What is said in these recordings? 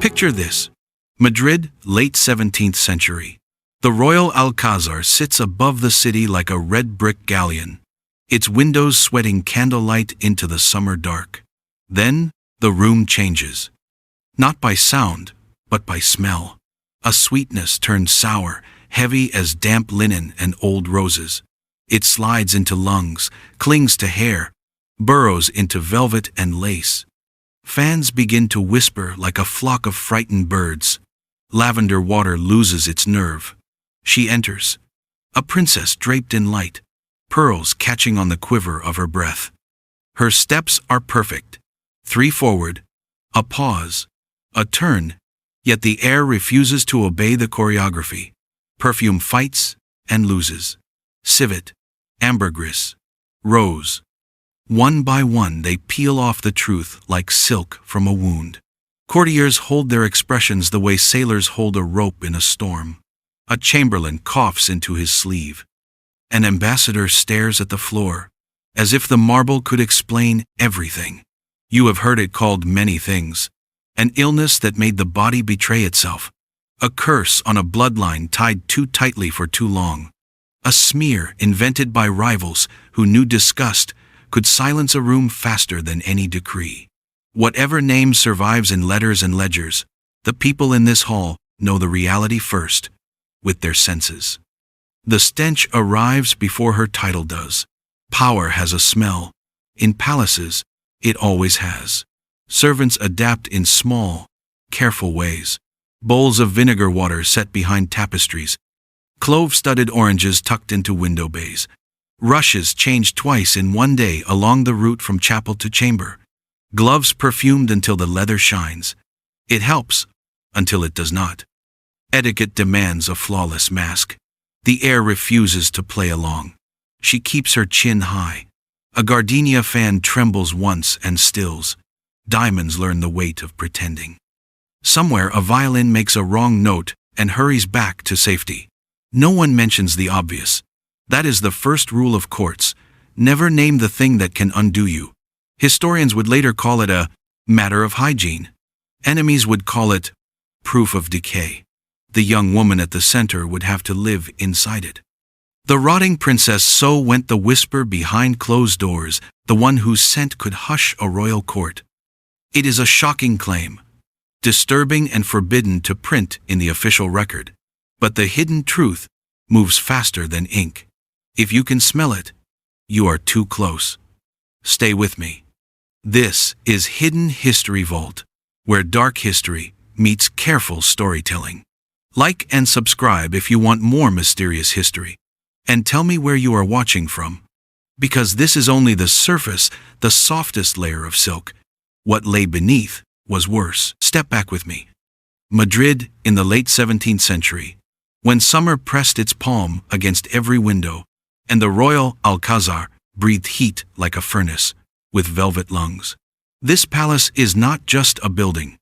Picture this. Madrid, late 17th century. The royal Alcazar sits above the city like a red brick galleon, its windows sweating candlelight into the summer dark. Then, the room changes. Not by sound, but by smell. A sweetness turns sour, heavy as damp linen and old roses. It slides into lungs, clings to hair, burrows into velvet and lace. Fans begin to whisper like a flock of frightened birds. Lavender water loses its nerve. She enters. A princess draped in light, pearls catching on the quiver of her breath. Her steps are perfect. 3 forward, a pause, a turn, yet the air refuses to obey the choreography. Perfume fights and loses. Civet, ambergris, rose. One by one they peel off the truth like silk from a wound. Courtiers hold their expressions the way sailors hold a rope in a storm. A chamberlain coughs into his sleeve. An ambassador stares at the floor, as if the marble could explain everything. You have heard it called many things. An illness that made the body betray itself. A curse on a bloodline tied too tightly for too long. A smear invented by rivals who knew disgust could silence a room faster than any decree. Whatever name survives in letters and ledgers, the people in this hall know the reality first, with their senses. The stench arrives before her title does. Power has a smell. In palaces, it always has. Servants adapt in small, careful ways. Bowls of vinegar water set behind tapestries. Clove-studded oranges tucked into window bays. Rushes changed twice in one day along the route from chapel to chamber. Gloves perfumed until the leather shines. It helps, until it does not. Etiquette demands a flawless mask. The air refuses to play along. She keeps her chin high. A gardenia fan trembles once and stills. Diamonds learn the weight of pretending. Somewhere a violin makes a wrong note and hurries back to safety. No one mentions the obvious. That is the first rule of courts. Never name the thing that can undo you. Historians would later call it a matter of hygiene. Enemies would call it proof of decay. The young woman at the center would have to live inside it. The rotting princess, so went the whisper behind closed doors, the one whose scent could hush a royal court. It is a shocking claim, disturbing and forbidden to print in the official record. But the hidden truth moves faster than ink. If you can smell it, you are too close. Stay with me. This is Hidden History Vault, where dark history meets careful storytelling. Like and subscribe if you want more mysterious history. And tell me where you are watching from. Because this is only the surface, the softest layer of silk. What lay beneath was worse. Step back with me. Madrid in the late 17th century. When summer pressed its palm against every window, and the royal Alcazar breathed heat like a furnace, with velvet lungs. This palace is not just a building.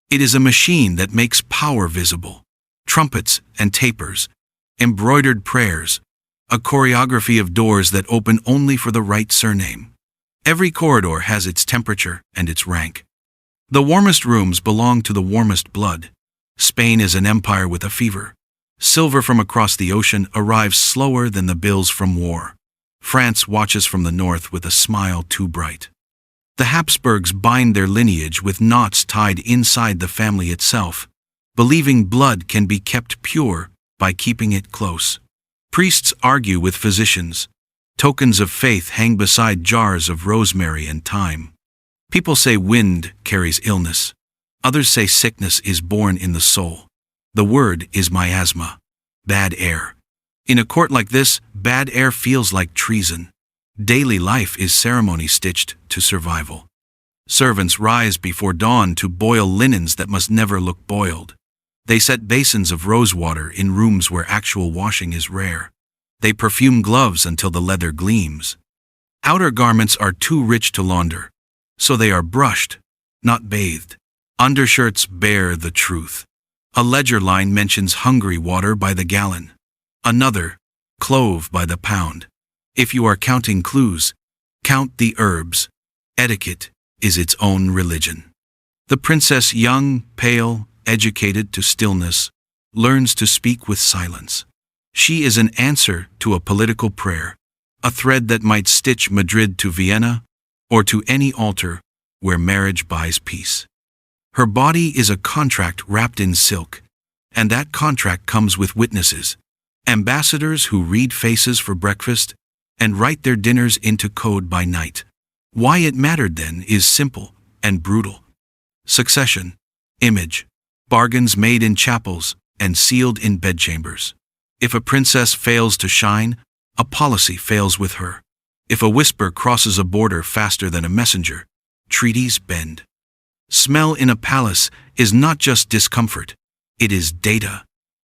It is a machine that makes power visible. Trumpets and tapers, embroidered prayers, a choreography of doors that open only for the right surname. Every corridor has its temperature and its rank. The warmest rooms belong to the warmest blood. Spain is an empire with a fever. Silver from across the ocean arrives slower than the bills from war. France watches from the north with a smile too bright. The Habsburgs bind their lineage with knots tied inside the family itself, believing blood can be kept pure by keeping it close. Priests argue with physicians. Tokens of faith hang beside jars of rosemary and thyme. People say wind carries illness. Others say sickness is born in the soul. The word is miasma, bad air. In a court like this, bad air feels like treason. Daily life is ceremony stitched to survival. Servants rise before dawn to boil linens that must never look boiled. They set basins of rosewater in rooms where actual washing is rare. They perfume gloves until the leather gleams. Outer garments are too rich to launder, so they are brushed, not bathed. Undershirts bear the truth. A ledger line mentions hungry water by the gallon. Another, clove by the pound. If you are counting clues, count the herbs. Etiquette is its own religion. The princess, young, pale, educated to stillness, learns to speak with silence. She is an answer to a political prayer, a thread that might stitch Madrid to Vienna, or to any altar where marriage buys peace. Her body is a contract wrapped in silk, and that contract comes with witnesses, ambassadors who read faces for breakfast and write their dinners into code by night. Why it mattered then is simple and brutal. Succession, image, bargains made in chapels and sealed in bedchambers. If a princess fails to shine, a policy fails with her. If a whisper crosses a border faster than a messenger, treaties bend. Smell in a palace is not just discomfort, it is data.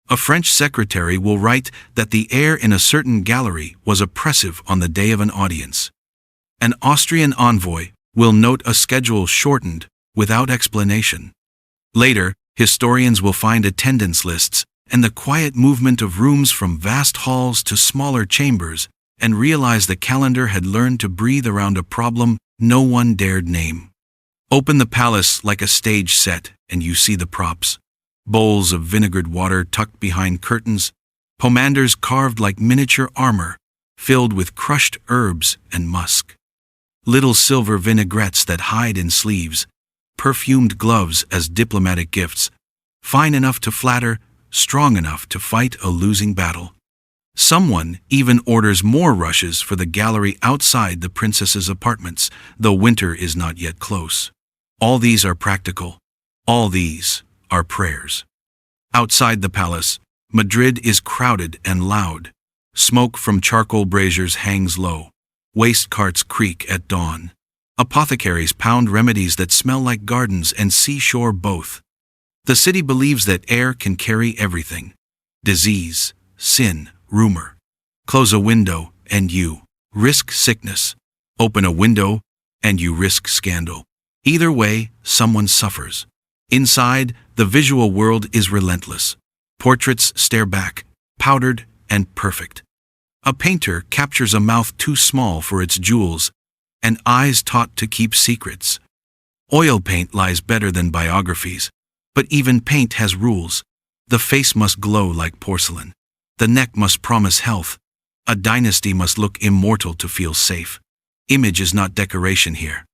A French secretary will write that the air in a certain gallery was oppressive on the day of an audience. An Austrian envoy will note a schedule shortened without explanation. Later, historians will find attendance lists and the quiet movement of rooms from vast halls to smaller chambers and realize the calendar had learned to breathe around a problem no one dared name. Open the palace like a stage set and you see the props. Bowls of vinegared water tucked behind curtains, pomanders carved like miniature armor, filled with crushed herbs and musk. Little silver vinaigrettes that hide in sleeves, perfumed gloves as diplomatic gifts, fine enough to flatter, strong enough to fight a losing battle. Someone even orders more rushes for the gallery outside the princess's apartments, though winter is not yet close. All these are practical. All these are prayers. Outside the palace, Madrid is crowded and loud. Smoke from charcoal braziers hangs low. Waste carts creak at dawn. Apothecaries pound remedies that smell like gardens and seashore both. The city believes that air can carry everything. Disease, sin, rumor. Close a window and you risk sickness. Open a window and you risk scandal. Either way, someone suffers. Inside, the visual world is relentless. Portraits stare back, powdered and perfect. A painter captures a mouth too small for its jewels, and eyes taught to keep secrets. Oil paint lies better than biographies, but even paint has rules. The face must glow like porcelain. The neck must promise health. A dynasty must look immortal to feel safe. Image is not decoration here.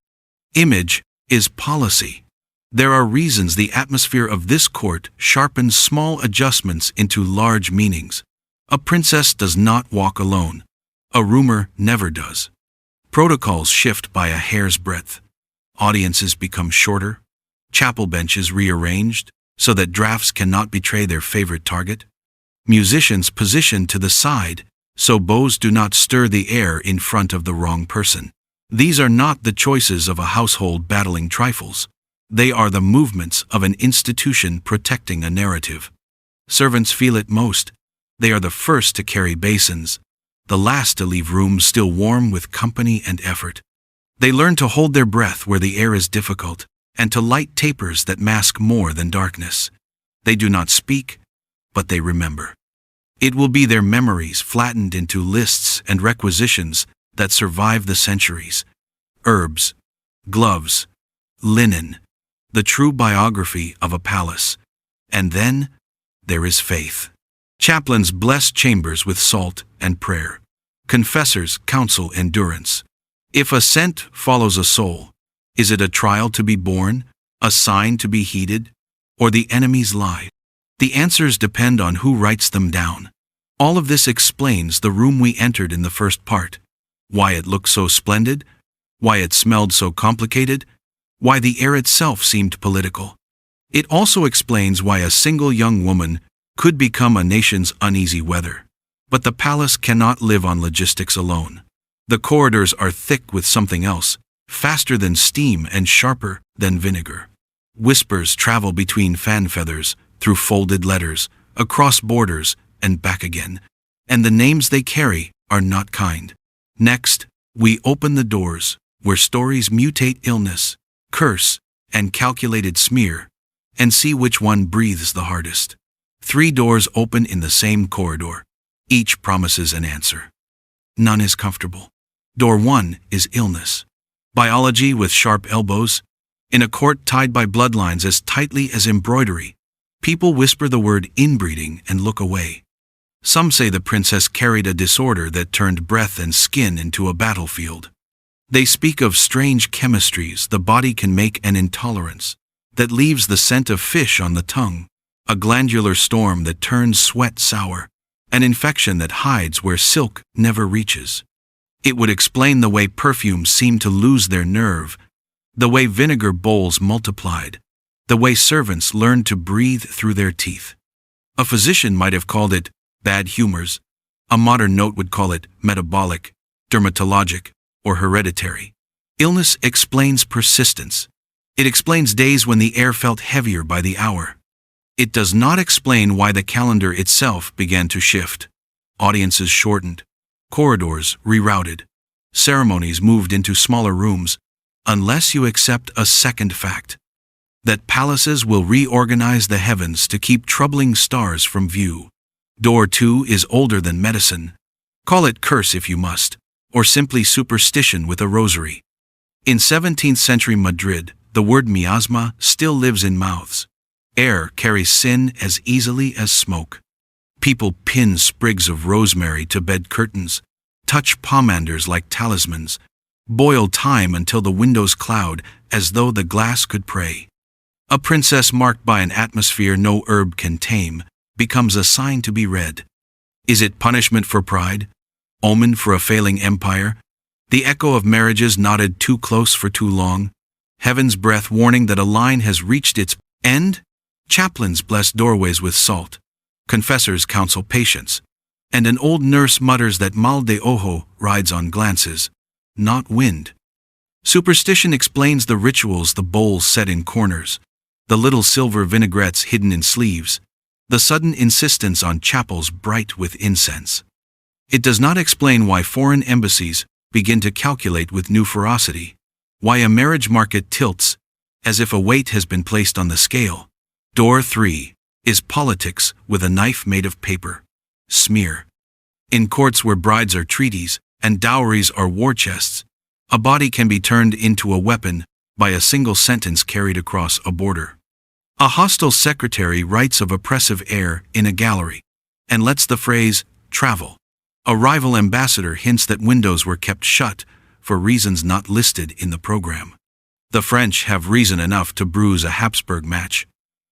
Image is policy. There are reasons the atmosphere of this court sharpens small adjustments into large meanings. A princess does not walk alone. A rumor never does. Protocols shift by a hair's breadth. Audiences become shorter. Chapel benches rearranged so that drafts cannot betray their favorite target. Musicians positioned to the side so bows do not stir the air in front of the wrong person. These are not the choices of a household battling trifles. They are the movements of an institution protecting a narrative. Servants feel it most. They are the first to carry basins, the last to leave rooms still warm with company and effort. They learn to hold their breath where the air is difficult, and to light tapers that mask more than darkness. They do not speak, but they remember. It will be their memories flattened into lists and requisitions that survive the centuries. Herbs, gloves, linen, the true biography of a palace. And then there is faith. Chaplains bless chambers with salt and prayer. Confessors counsel endurance. If a scent follows a soul, is it a trial to be borne, a sign to be heeded, or the enemy's lie? The answers depend on who writes them down. All of this explains the room we entered in the first part. Why it looked so splendid, why it smelled so complicated, why the air itself seemed political. It also explains why a single young woman could become a nation's uneasy weather. But the palace cannot live on logistics alone. The corridors are thick with something else, faster than steam and sharper than vinegar. Whispers travel between fan feathers, through folded letters, across borders, and back again, and the names they carry are not kind. Next, we open the doors, where stories mutate illness, curse, and calculated smear, and see which one breathes the hardest. 3 doors open in the same corridor. Each promises an answer. None is comfortable. Door 1 is illness. Biology with sharp elbows, In a court tied by bloodlines as tightly as embroidery, people whisper the word inbreeding and look away. Some say the princess carried a disorder that turned breath and skin into a battlefield. They speak of strange chemistries the body can make, an intolerance that leaves the scent of fish on the tongue, a glandular storm that turns sweat sour, an infection that hides where silk never reaches. It would explain the way perfumes seem to lose their nerve, the way vinegar bowls multiplied, the way servants learned to breathe through their teeth. A physician might have called it bad humors. A modern note would call it metabolic, dermatologic, or hereditary. Illness explains persistence. It explains days when the air felt heavier by the hour. It does not explain why the calendar itself began to shift. Audiences shortened, corridors rerouted, ceremonies moved into smaller rooms, unless you accept a second fact: that palaces will reorganize the heavens to keep troubling stars from view. Door 2 is older than medicine. Call it curse if you must, or simply superstition with a rosary. In 17th-century Madrid, the word miasma still lives in mouths. Air carries sin as easily as smoke. People pin sprigs of rosemary to bed curtains, touch pomanders like talismans, boil thyme until the windows cloud as though the glass could pray. A princess marked by an atmosphere no herb can tame becomes a sign to be read. Is it punishment for pride? Omen for a failing empire? The echo of marriages knotted too close for too long? Heaven's breath warning that a line has reached its end? Chaplains bless doorways with salt. Confessors counsel patience. And an old nurse mutters that mal de ojo rides on glances, not wind. Superstition explains the rituals, the bowls set in corners, the little silver vinaigrettes hidden in sleeves, the sudden insistence on chapels bright with incense. It does not explain why foreign embassies begin to calculate with new ferocity, why a marriage market tilts as if a weight has been placed on the scale. Door 3 is politics with a knife made of paper. Smear. In courts where brides are treaties and dowries are war chests, a body can be turned into a weapon by a single sentence carried across a border. A hostile secretary writes of oppressive air in a gallery and lets the phrase travel. A rival ambassador hints that windows were kept shut for reasons not listed in the program. The French have reason enough to bruise a Habsburg match.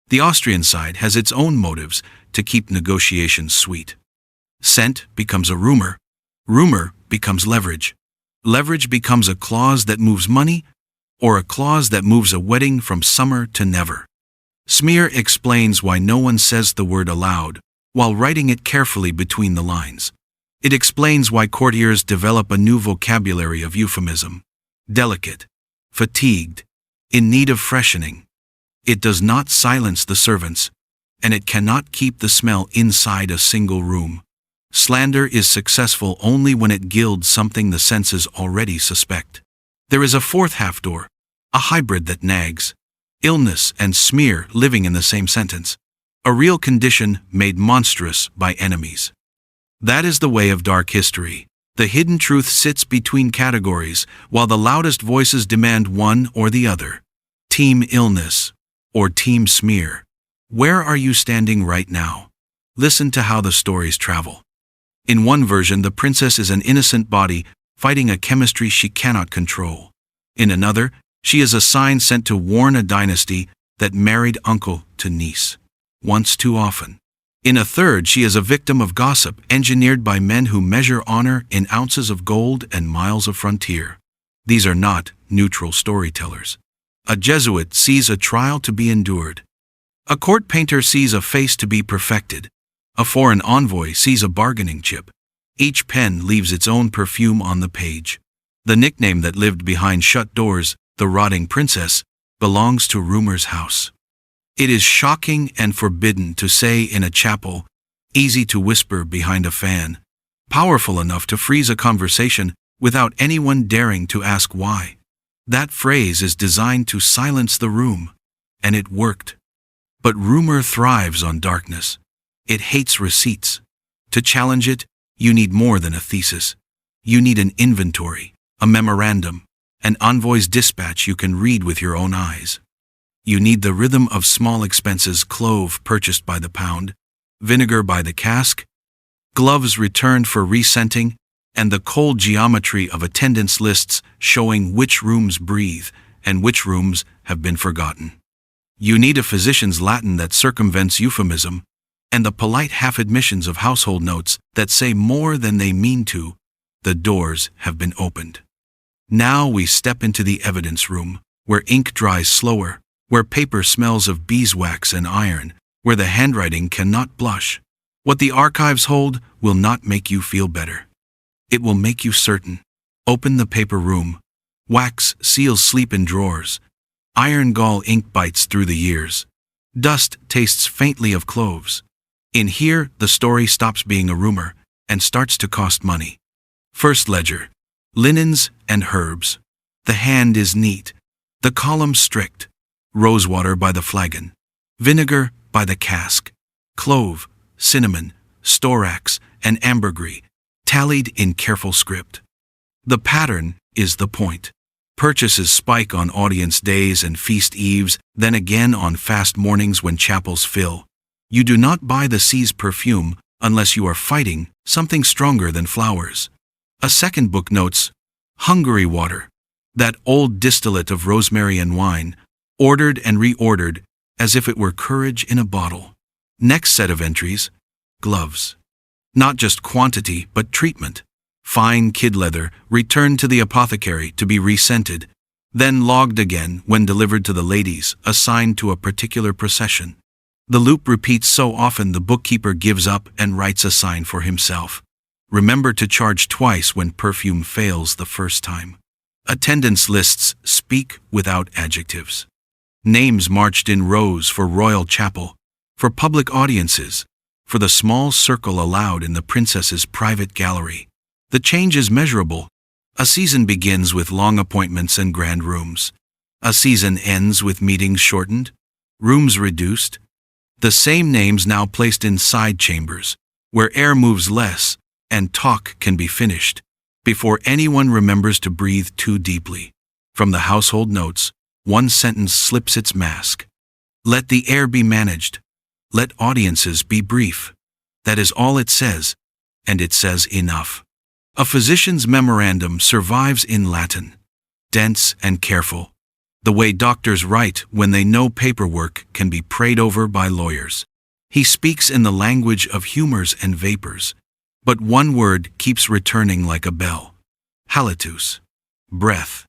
The Austrian side has its own motives to keep negotiations sweet. Scent becomes a rumor. Rumor becomes leverage. Leverage becomes a clause that moves money, or a clause that moves a wedding from summer to never. Smear explains why no one says the word aloud while writing it carefully between the lines. It explains why courtiers develop a new vocabulary of euphemism: delicate, fatigued, in need of freshening. It does not silence the servants, and it cannot keep the smell inside a single room. Slander is successful only when it gilds something the senses already suspect. There is a fourth half door, a hybrid that nags. Illness and smear living in the same sentence. A real condition made monstrous by enemies. That is the way of dark history. The hidden truth sits between categories, while the loudest voices demand one or the other. Team illness or team smear. Where are you standing right now? Listen to how the stories travel. In one version, the princess is an innocent body fighting a chemistry she cannot control. In another, she is a sign sent to warn a dynasty that married uncle to niece once too often. In a third, she is a victim of gossip engineered by men who measure honor in ounces of gold and miles of frontier. These are not neutral storytellers. A Jesuit sees a trial to be endured. A court painter sees a face to be perfected. A foreign envoy sees a bargaining chip. Each pen leaves its own perfume on the page. The nickname that lived behind shut doors, the rotting princess, belongs to rumor's house. It is shocking and forbidden to say in a chapel, easy to whisper behind a fan, powerful enough to freeze a conversation without anyone daring to ask why. That phrase is designed to silence the room, and it worked. But rumor thrives on darkness. It hates receipts. To challenge it, you need more than a thesis. You need an inventory, a memorandum, An envoy's dispatch you can read with your own eyes. You need the rhythm of small expenses: clove purchased by the pound, vinegar by the cask, gloves returned for rescenting, and the cold geometry of attendance lists showing which rooms breathe and which rooms have been forgotten. You need a physician's Latin that circumvents euphemism, and the polite half-admissions of household notes that say more than they mean to. The doors have been opened. Now we step into the evidence room, where ink dries slower, where paper smells of beeswax and iron, where the handwriting cannot blush. What the archives hold will not make you feel better. It will make you certain. Open the paper room. Wax seals sleep in drawers. Iron gall ink bites through the years. Dust tastes faintly of cloves. In here, the story stops being a rumor and starts to cost money. First ledger. Linens and herbs. The hand is neat. The column strict. Rosewater by the flagon. Vinegar by the cask. Clove, cinnamon, storax, and ambergris, tallied in careful script. The pattern is the point. Purchases spike on audience days and feast eves, then again on fast mornings when chapels fill. You do not buy the sea's perfume unless you are fighting something stronger than flowers. A second book notes, Hungary water, that old distillate of rosemary and wine, ordered and reordered as if it were courage in a bottle. Next set of entries, gloves. Not just quantity, but treatment. Fine kid leather, returned to the apothecary to be rescented, then logged again when delivered to the ladies, assigned to a particular procession. The loop repeats so often the bookkeeper gives up and writes a sign for himself. Remember to charge twice when perfume fails the first time. Attendance lists speak without adjectives. Names marched in rows for royal chapel, for public audiences, for the small circle allowed in the princess's private gallery. The change is measurable. A season begins with long appointments and grand rooms. A season ends with meetings shortened, rooms reduced. The same names now placed in side chambers, where air moves less and talk can be finished before anyone remembers to breathe too deeply. From the household notes, one sentence slips its mask. Let the air be managed. Let audiences be brief. That is all it says, and it says enough. A physician's memorandum survives in Latin, dense and careful, the way doctors write when they know paperwork can be prayed over by lawyers. He speaks in the language of humors and vapors, but one word keeps returning like a bell: halitus, breath.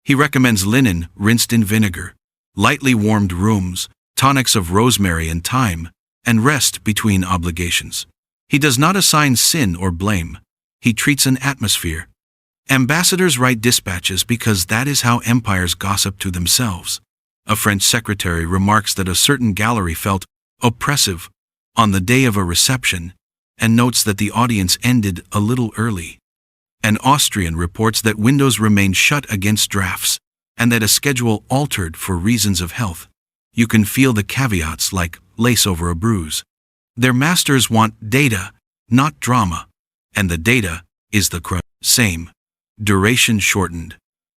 He recommends linen rinsed in vinegar, lightly warmed rooms, tonics of rosemary and thyme, and rest between obligations. He does not assign sin or blame. He treats an atmosphere. Ambassadors write dispatches because that is how empires gossip to themselves. A French secretary remarks that a certain gallery felt oppressive on the day of a reception, and notes that the audience ended a little early. An Austrian reports that windows remained shut against drafts, and that a schedule altered for reasons of health. You can feel the caveats like lace over a bruise. Their masters want data, not drama, and the data is the same. Duration shortened.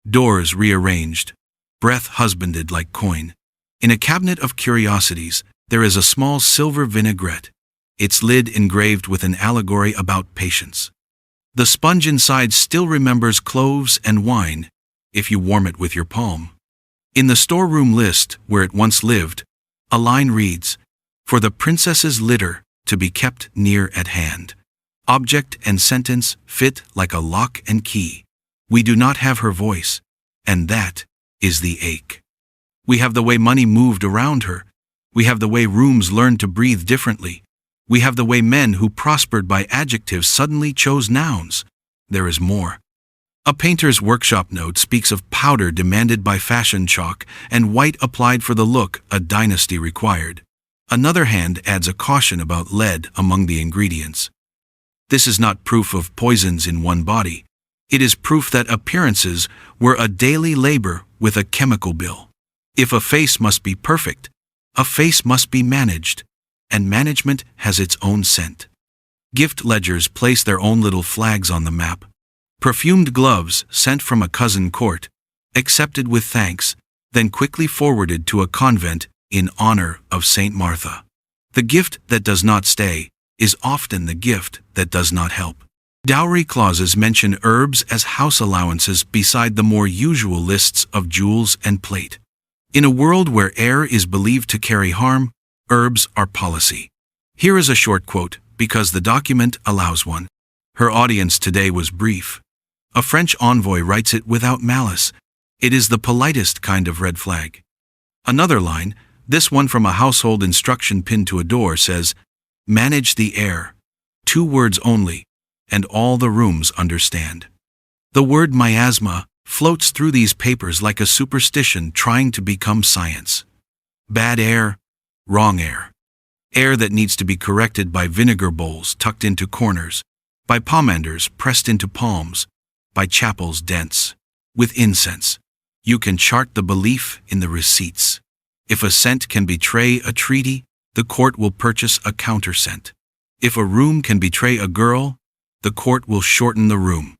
Doors rearranged. Breath husbanded like coin. In a cabinet of curiosities, there is a small silver vinaigrette, its lid engraved with an allegory about patience. The sponge inside still remembers cloves and wine, if you warm it with your palm. In the storeroom list, where it once lived, a line reads, "For the princess's litter to be kept near at hand." Object and sentence fit like a lock and key. We do not have her voice, and that is the ache. We have the way money moved around her. We have the way rooms learned to breathe differently. We have the way men who prospered by adjectives suddenly chose nouns. There is more. A painter's workshop note speaks of powder demanded by fashion chalk and white applied for the look a dynasty required. Another hand adds a caution about lead among the ingredients. This is not proof of poisons in one body. It is proof that appearances were a daily labor with a chemical bill. If a face must be perfect, a face must be managed, and management has its own scent. Gift ledgers place their own little flags on the map. Perfumed gloves sent from a cousin court, accepted with thanks, then quickly forwarded to a convent in honor of Saint Martha. The gift that does not stay is often the gift that does not help. Dowry clauses mention herbs as house allowances beside the more usual lists of jewels and plate. In a world where air is believed to carry harm, herbs are policy. Here is a short quote, because the document allows one. Her audience today was brief. A French envoy writes it without malice. It is the politest kind of red flag. Another line, this one from a household instruction pinned to a door, says, "Manage the air." 2 words only, and all the rooms understand. The word miasma floats through these papers like a superstition trying to become science. Bad air, wrong air. Air that needs to be corrected by vinegar bowls tucked into corners, by pomanders pressed into palms, by chapels dense with incense. You can chart the belief in the receipts. If a scent can betray a treaty, the court will purchase a counterscent. If a room can betray a girl, the court will shorten the room.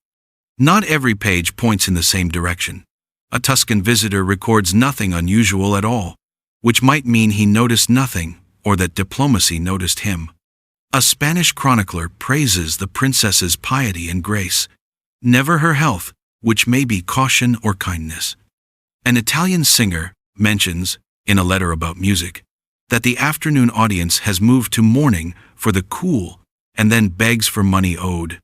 Not every page points in the same direction. A Tuscan visitor records nothing unusual at all, which might mean he noticed nothing or that diplomacy noticed him. A Spanish chronicler praises the princess's piety and grace, never her health, which may be caution or kindness. An Italian singer mentions, in a letter about music, that the afternoon audience has moved to mourning for the cool and then begs for money owed.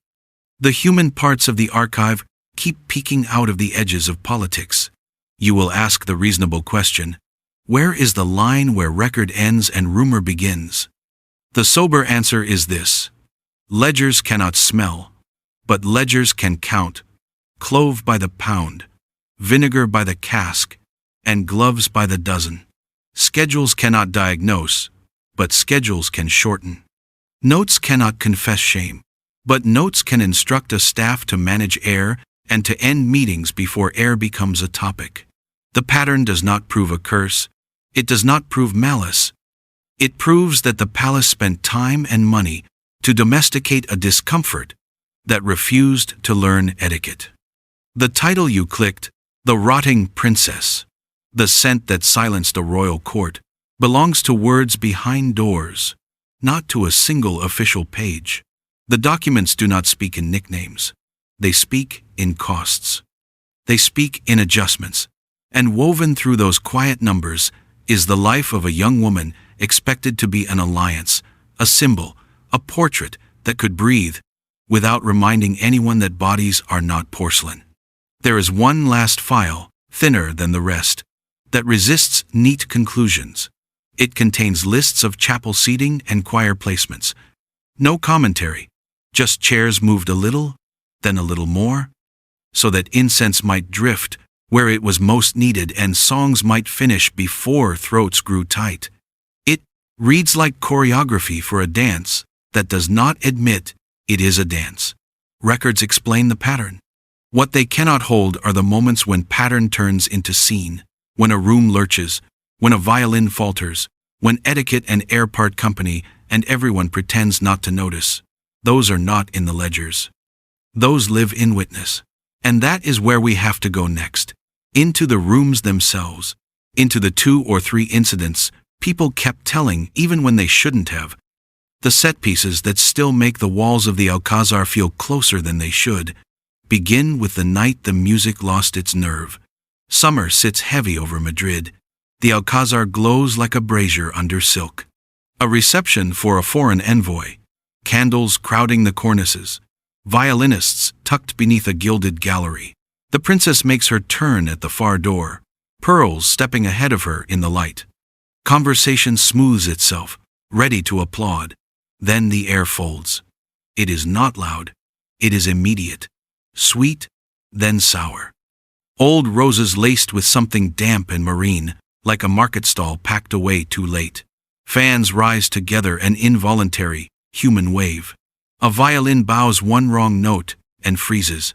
The human parts of the archive keep peeking out of the edges of politics. You will ask the reasonable question, where is the line where record ends and rumor begins? The sober answer is this: ledgers cannot smell, but ledgers can count, clove by the pound, vinegar by the cask, and gloves by the dozen. Schedules cannot diagnose, but schedules can shorten. Notes cannot confess shame, but notes can instruct a staff to manage air and to end meetings before air becomes a topic. The pattern does not prove a curse. It does not prove malice. It proves that the palace spent time and money to domesticate a discomfort that refused to learn etiquette. The title you clicked, The Rotting Princess, the scent that silenced a royal court, belongs to words behind doors, not to a single official page. The documents do not speak in nicknames. They speak in costs. They speak in adjustments. And woven through those quiet numbers is the life of a young woman expected to be an alliance, a symbol, a portrait that could breathe, without reminding anyone that bodies are not porcelain. There is one last file, thinner than the rest, that resists neat conclusions. It contains lists of chapel seating and choir placements. No commentary, just chairs moved a little, then a little more, so that incense might drift where it was most needed and songs might finish before throats grew tight. It reads like choreography for a dance that does not admit it is a dance. Records explain the pattern. What they cannot hold are the moments when pattern turns into scene, when a room lurches, when a violin falters, when etiquette and air part company and everyone pretends not to notice. Those are not in the ledgers. Those live in witness. And that is where we have to go next. Into the rooms themselves. Into the 2 or 3 incidents people kept telling even when they shouldn't have. The set pieces that still make the walls of the Alcazar feel closer than they should. Begin with the night the music lost its nerve. Summer sits heavy over Madrid. The Alcazar glows like a brazier under silk. A reception for a foreign envoy. Candles crowding the cornices. Violinists tucked beneath a gilded gallery. The princess makes her turn at the far door, pearls stepping ahead of her in the light. Conversation smooths itself, ready to applaud. Then the air folds. It is not loud. It is immediate. Sweet, then sour. Old roses laced with something damp and marine, like a market stall packed away too late. Fans rise together, an involuntary, human wave. A violin bows one wrong note and freezes.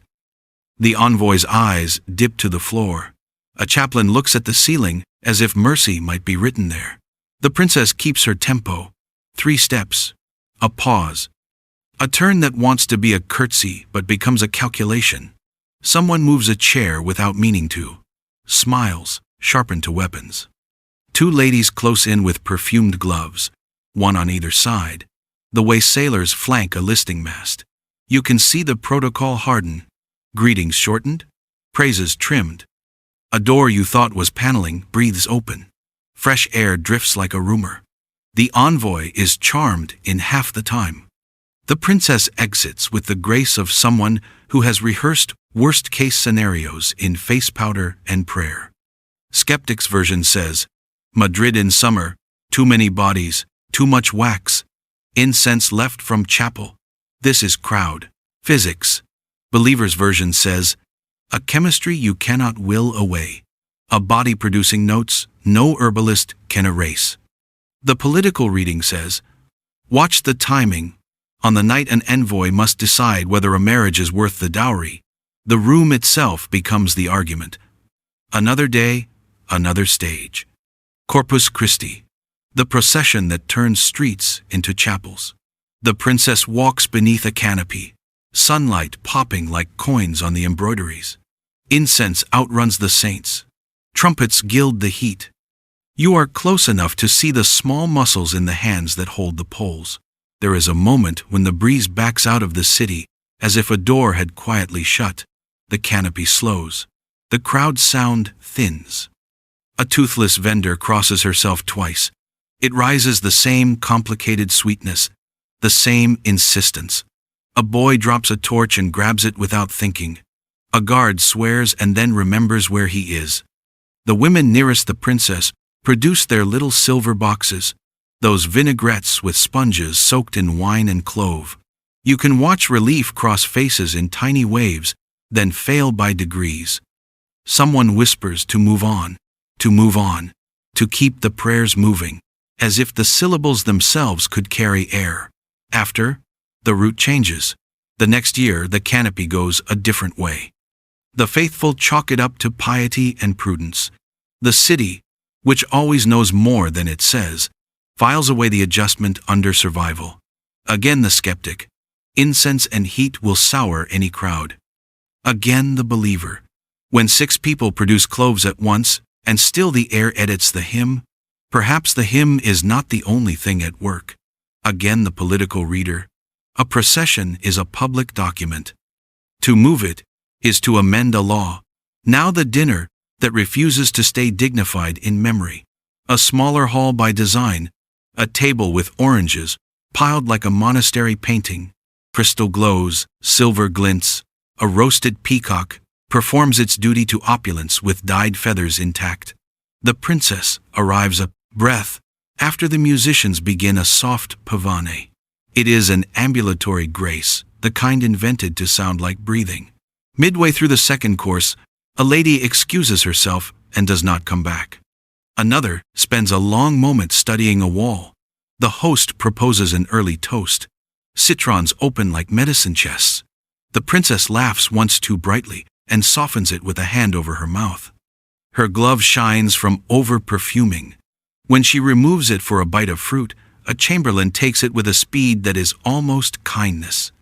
The envoy's eyes dip to the floor. A chaplain looks at the ceiling as if mercy might be written there. The princess keeps her tempo. 3 steps. A pause. A turn that wants to be a curtsy but becomes a calculation. Someone moves a chair without meaning to. smiles, sharpened to weapons. Two ladies close in with perfumed gloves, one on either side, the way sailors flank a listing mast. You can see the protocol harden, greetings shortened, praises trimmed. A door you thought was paneling breathes open. Fresh air drifts like a rumor. The envoy is charmed in half the time. The princess exits with the grace of someone who has rehearsed worst-case scenarios in face powder and prayer. Skeptics' version says, Madrid in summer, too many bodies, too much wax, incense left from chapel. This is crowd. Physics. Believers' version says, a chemistry you cannot will away. A body producing notes no herbalist can erase. The political reading says, watch the timing. On the night an envoy must decide whether a marriage is worth the dowry, the room itself becomes the argument. Another day, another stage. Corpus Christi. The procession that turns streets into chapels. The princess walks beneath a canopy, sunlight popping like coins on the embroideries. Incense outruns the saints. Trumpets gild the heat. You are close enough to see the small muscles in the hands that hold the poles. There is a moment when the breeze backs out of the city, as if a door had quietly shut. The canopy slows. The crowd sound thins. A toothless vendor crosses herself twice. It rises the same complicated sweetness, the same insistence. A boy drops a torch and grabs it without thinking. A guard swears and then remembers where he is. The women nearest the princess produce their little silver boxes, those vinaigrettes with sponges soaked in wine and clove. You can watch relief cross faces in tiny waves, then fail by degrees. Someone whispers to move on, to keep the prayers moving, as if the syllables themselves could carry air. After, the route changes. The next year, the canopy goes a different way. The faithful chalk it up to piety and prudence. The city, which always knows more than it says, files away the adjustment under survival. Again the skeptic. Incense and heat will sour any crowd. Again the believer. When 6 people produce cloves at once, and still the air edits the hymn, perhaps the hymn is not the only thing at work. Again the political reader. A procession is a public document. To move it is to amend a law. Now the dinner that refuses to stay dignified in memory. A smaller hall by design. A table with oranges, piled like a monastery painting. Crystal glows, silver glints. A roasted peacock performs its duty to opulence with dyed feathers intact. The princess arrives a breath after the musicians begin a soft pavane. It is an ambulatory grace, the kind invented to sound like breathing. Midway through the second course, a lady excuses herself and does not come back. Another spends a long moment studying a wall. The host proposes an early toast. Citrons open like medicine chests. The princess laughs once too brightly and softens it with a hand over her mouth. Her glove shines from over-perfuming. When she removes it for a bite of fruit, a chamberlain takes it with a speed that is almost kindness.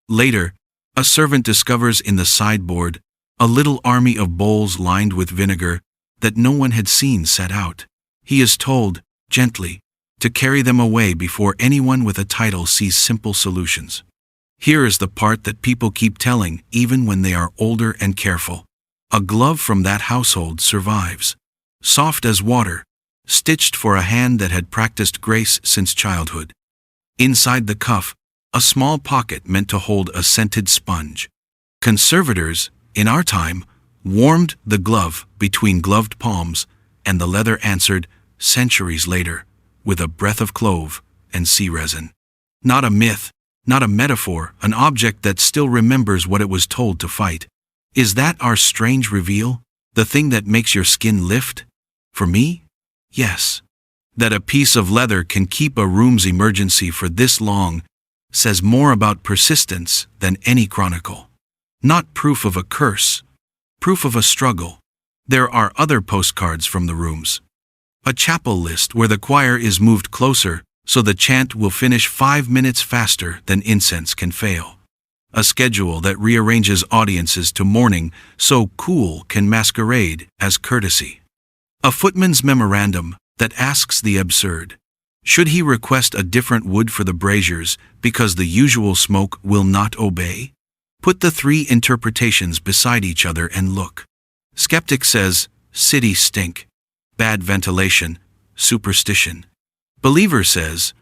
Later, a servant discovers in the sideboard a little army of bowls lined with vinegar that no one had seen set out. He is told, gently, to carry them away before anyone with a title sees simple solutions. Here is the part that people keep telling even when they are older and careful. A glove from that household survives. Soft as water, stitched for a hand that had practiced grace since childhood. Inside the cuff, a small pocket meant to hold a scented sponge. Conservators, in our time, warmed the glove between gloved palms, and the leather answered, centuries later, with a breath of clove and sea resin. Not a myth, not a metaphor, an object that still remembers what it was told to fight. Is that our strange reveal, the thing that makes your skin lift? For me? Yes. That a piece of leather can keep a room's emergency for this long says more about persistence than any chronicle. Not proof of a curse, proof of a struggle. There are other postcards from the rooms. A chapel list where the choir is moved closer so the chant will finish 5 minutes faster than incense can fail. A schedule that rearranges audiences to mourning so cool can masquerade as courtesy. A footman's memorandum that asks the absurd. Should he request a different wood for the braziers because the usual smoke will not obey? Put the three interpretations beside each other and look. Skeptic says, city stink. Bad ventilation, superstition. Believer says,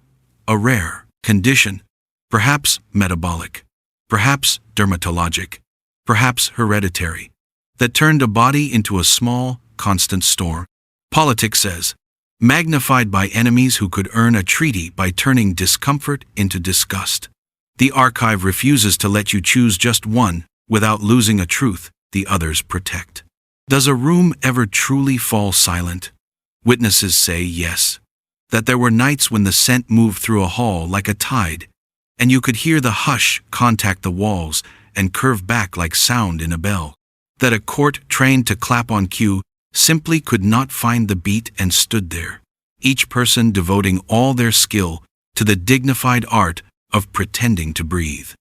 a rare condition, perhaps metabolic, perhaps dermatologic, perhaps hereditary, that turned a body into a small, constant store. Politics says, magnified by enemies who could earn a treaty by turning discomfort into disgust. The archive refuses to let you choose just one without losing a truth the others protect. Does a room ever truly fall silent? Witnesses say yes. That there were nights when the scent moved through a hall like a tide, and you could hear the hush contact the walls and curve back like sound in a bell. That a court trained to clap on cue simply could not find the beat and stood there, each person devoting all their skill to the dignified art of pretending to breathe.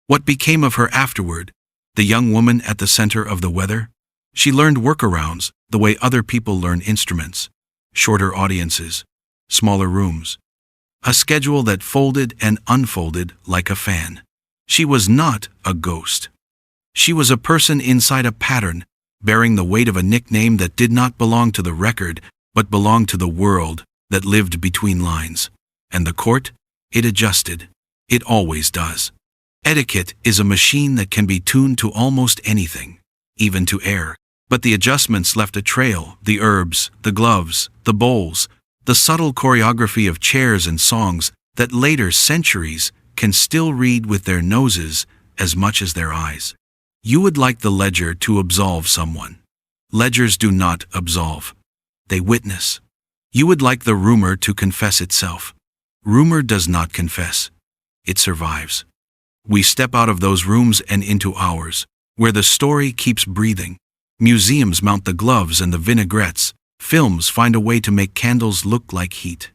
What became of her afterward, the young woman at the center of the weather? She learned workarounds the way other people learn instruments. Shorter audiences, smaller rooms. A schedule that folded and unfolded like a fan. She was not a ghost. She was a person inside a pattern, bearing the weight of a nickname that did not belong to the record, but belonged to the world that lived between lines. And the court? It adjusted. It always does. Etiquette is a machine that can be tuned to almost anything, even to air. But the adjustments left a trail, the herbs, the gloves, the bowls, the subtle choreography of chairs and songs that later centuries can still read with their noses as much as their eyes. You would like the ledger to absolve someone. Ledgers do not absolve. They witness. You would like the rumor to confess itself. Rumor does not confess. It survives. We step out of those rooms and into ours, where the story keeps breathing. Museums mount the gloves and the vinaigrettes. Films find a way to make candles look like heat.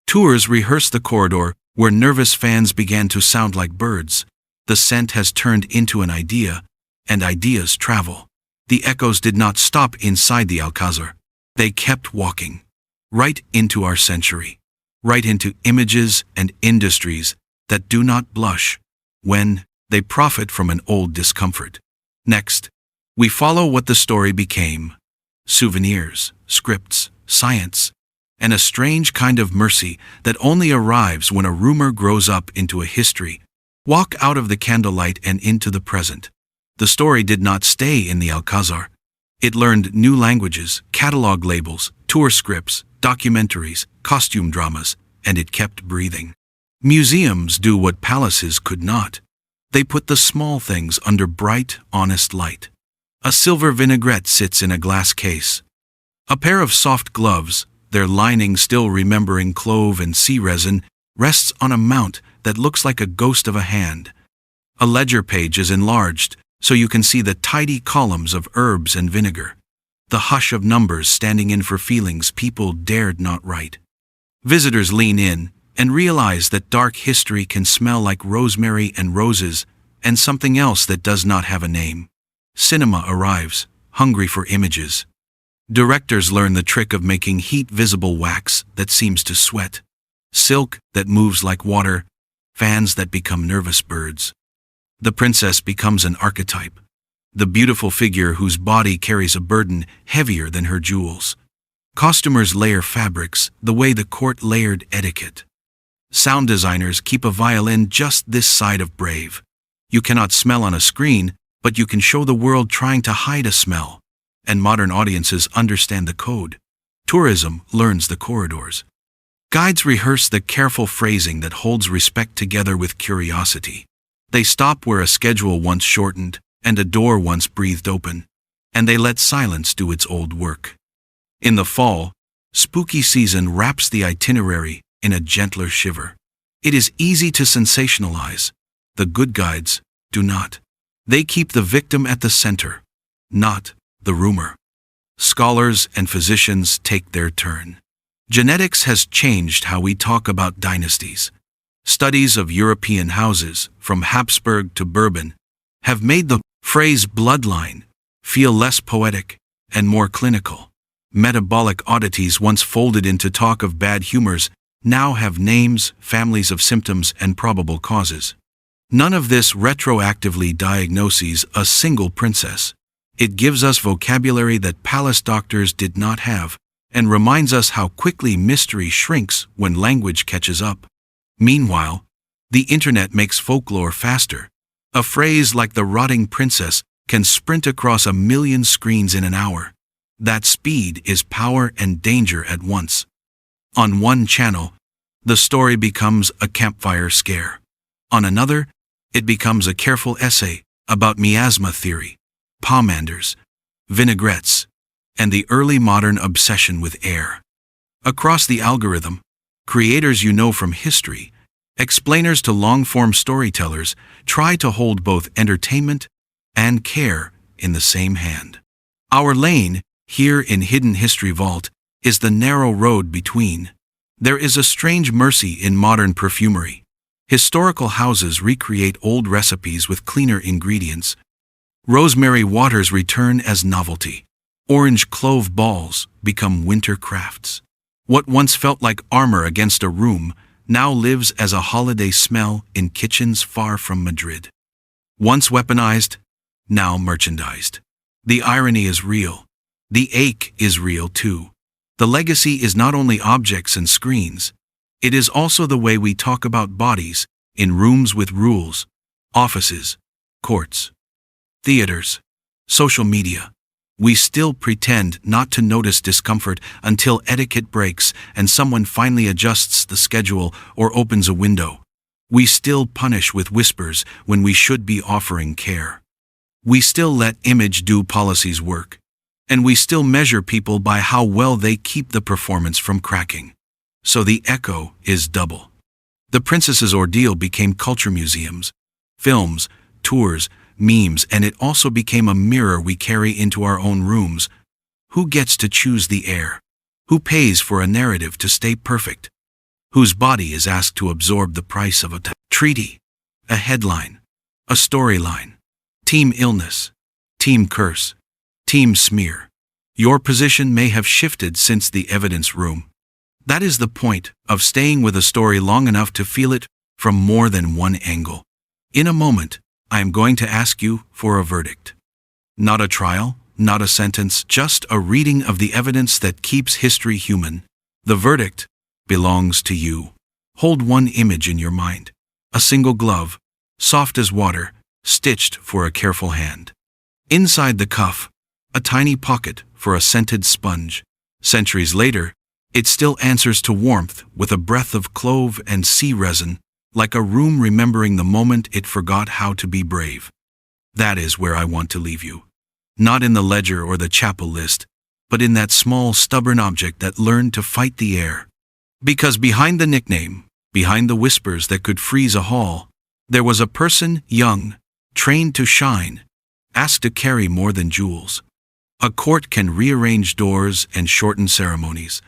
Tours rehearse the corridor where nervous fans began to sound like birds. The scent has turned into an idea, and ideas travel. The echoes did not stop inside the Alcazar. They kept walking. Right into our century. Right into images and industries that do not blush when they profit from an old discomfort. Next, we follow what the story became. Souvenirs, scripts, science, and a strange kind of mercy that only arrives when a rumor grows up into a history. Walk out of the candlelight and into the present. The story did not stay in the Alcazar. It learned new languages, catalog labels, tour scripts, documentaries, costume dramas, and it kept breathing. Museums do what palaces could not. They put the small things under bright, honest light. A silver vinaigrette sits in a glass case. A pair of soft gloves, their lining still remembering clove and sea resin, rests on a mount that looks like a ghost of a hand. A ledger page is enlarged so you can see the tidy columns of herbs and vinegar. The hush of numbers standing in for feelings people dared not write. Visitors lean in and realize that dark history can smell like rosemary and roses and something else that does not have a name. Cinema arrives, hungry for images. Directors learn the trick of making heat-visible wax that seems to sweat, silk that moves like water, fans that become nervous birds. The princess becomes an archetype, the beautiful figure whose body carries a burden heavier than her jewels. Costumers layer fabrics the way the court layered etiquette. Sound designers keep a violin just this side of brave. You cannot smell on a screen, but you can show the world trying to hide a smell. And modern audiences understand the code. Tourism learns the corridors. Guides rehearse the careful phrasing that holds respect together with curiosity. They stop where a schedule once shortened and a door once breathed open, and they let silence do its old work. In the fall, spooky season wraps the itinerary in a gentler shiver. It is easy to sensationalize. The good guides do not. They keep the victim at the center, not the rumor. Scholars and physicians take their turn. Genetics has changed how we talk about dynasties. Studies of European houses, from Habsburg to Bourbon, have made the phrase bloodline feel less poetic and more clinical. Metabolic oddities once folded into talk of bad humors now have names, families of symptoms, and probable causes. None of this retroactively diagnoses a single princess. It gives us vocabulary that palace doctors did not have, and reminds us how quickly mystery shrinks when language catches up. Meanwhile, the internet makes folklore faster. A phrase like the rotting princess can sprint across 1 million screens in an hour. That speed is power and danger at once. On one channel, the story becomes a campfire scare. On another, it becomes a careful essay about miasma theory, pomanders, vinaigrettes, and the early modern obsession with air. Across the algorithm, creators you know from history, explainers to long-form storytellers, try to hold both entertainment and care in the same hand. Our lane, here in Hidden History Vault, is the narrow road between. There is a strange mercy in modern perfumery. Historical houses recreate old recipes with cleaner ingredients. Rosemary waters return as novelty. Orange clove balls become winter crafts. What once felt like armor against a room now lives as a holiday smell in kitchens far from Madrid. Once weaponized, now merchandised. The irony is real. The ache is real too. The legacy is not only objects and screens, it is also the way we talk about bodies in rooms with rules, offices, courts, theaters, social media. We still pretend not to notice discomfort until etiquette breaks and someone finally adjusts the schedule or opens a window. We still punish with whispers when we should be offering care. We still let image do policies work. And we still measure people by how well they keep the performance from cracking. So the echo is double. The princess's ordeal became culture museums, films, tours, memes, and it also became a mirror we carry into our own rooms. Who gets to choose the air? Who pays for a narrative to stay perfect? Whose body is asked to absorb the price of a treaty, a headline, a storyline? Team illness, team curse, team smear. Your position may have shifted since the evidence room. That is the point of staying with a story long enough to feel it from more than one angle. In a moment, I am going to ask you for a verdict. Not a trial, not a sentence, just a reading of the evidence that keeps history human. The verdict belongs to you. Hold one image in your mind. A single glove, soft as water, stitched for a careful hand. Inside the cuff, a tiny pocket for a scented sponge. Centuries later, it still answers to warmth with a breath of clove and sea resin, like a room remembering the moment it forgot how to be brave. That is where I want to leave you. Not in the ledger or the chapel list, but in that small, stubborn object that learned to fight the air. Because behind the nickname, behind the whispers that could freeze a hall, there was a person young, trained to shine, asked to carry more than jewels. A court can rearrange doors and shorten ceremonies.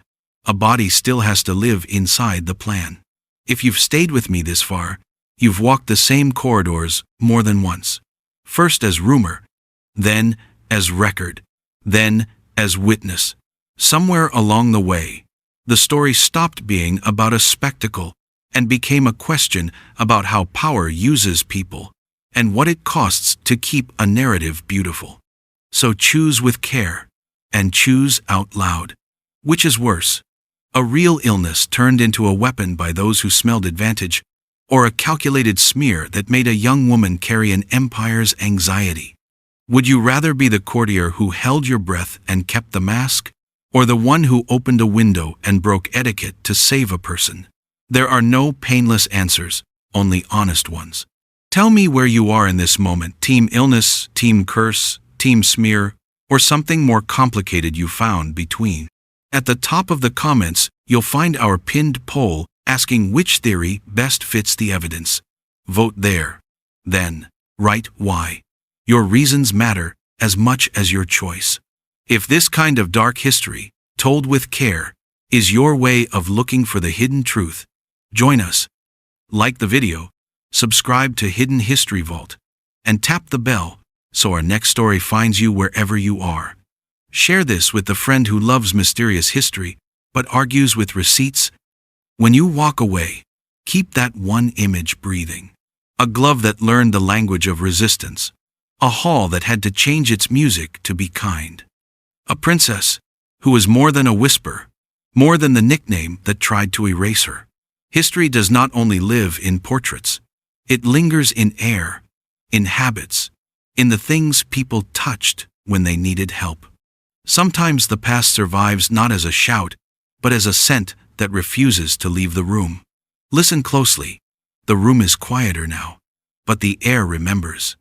A body still has to live inside the plan. If you've stayed with me this far, you've walked the same corridors more than once. First as rumor, then as record, then as witness. Somewhere along the way, the story stopped being about a spectacle and became a question about how power uses people and what it costs to keep a narrative beautiful. So choose with care, and choose out loud. Which is worse? A real illness turned into a weapon by those who smelled advantage, or a calculated smear that made a young woman carry an empire's anxiety? Would you rather be the courtier who held your breath and kept the mask, or the one who opened a window and broke etiquette to save a person? There are no painless answers, only honest ones. Tell me where you are in this moment: team illness, team curse, team smear, or something more complicated you found between. At the top of the comments, you'll find our pinned poll asking which theory best fits the evidence. Vote there. Then, write why. Your reasons matter as much as your choice. If this kind of dark history, told with care, is your way of looking for the hidden truth, join us. Like the video, subscribe to Hidden History Vault, and tap the bell so our next story finds you wherever you are. Share this with the friend who loves mysterious history but argues with receipts. When you walk away, keep that one image breathing. A glove that learned the language of resistance. A hall that had to change its music to be kind. A princess who was more than a whisper, more than the nickname that tried to erase her. History does not only live in portraits. It lingers in air, in habits, in the things people touched when they needed help. Sometimes the past survives not as a shout, but as a scent that refuses to leave the room. Listen closely. The room is quieter now, but the air remembers.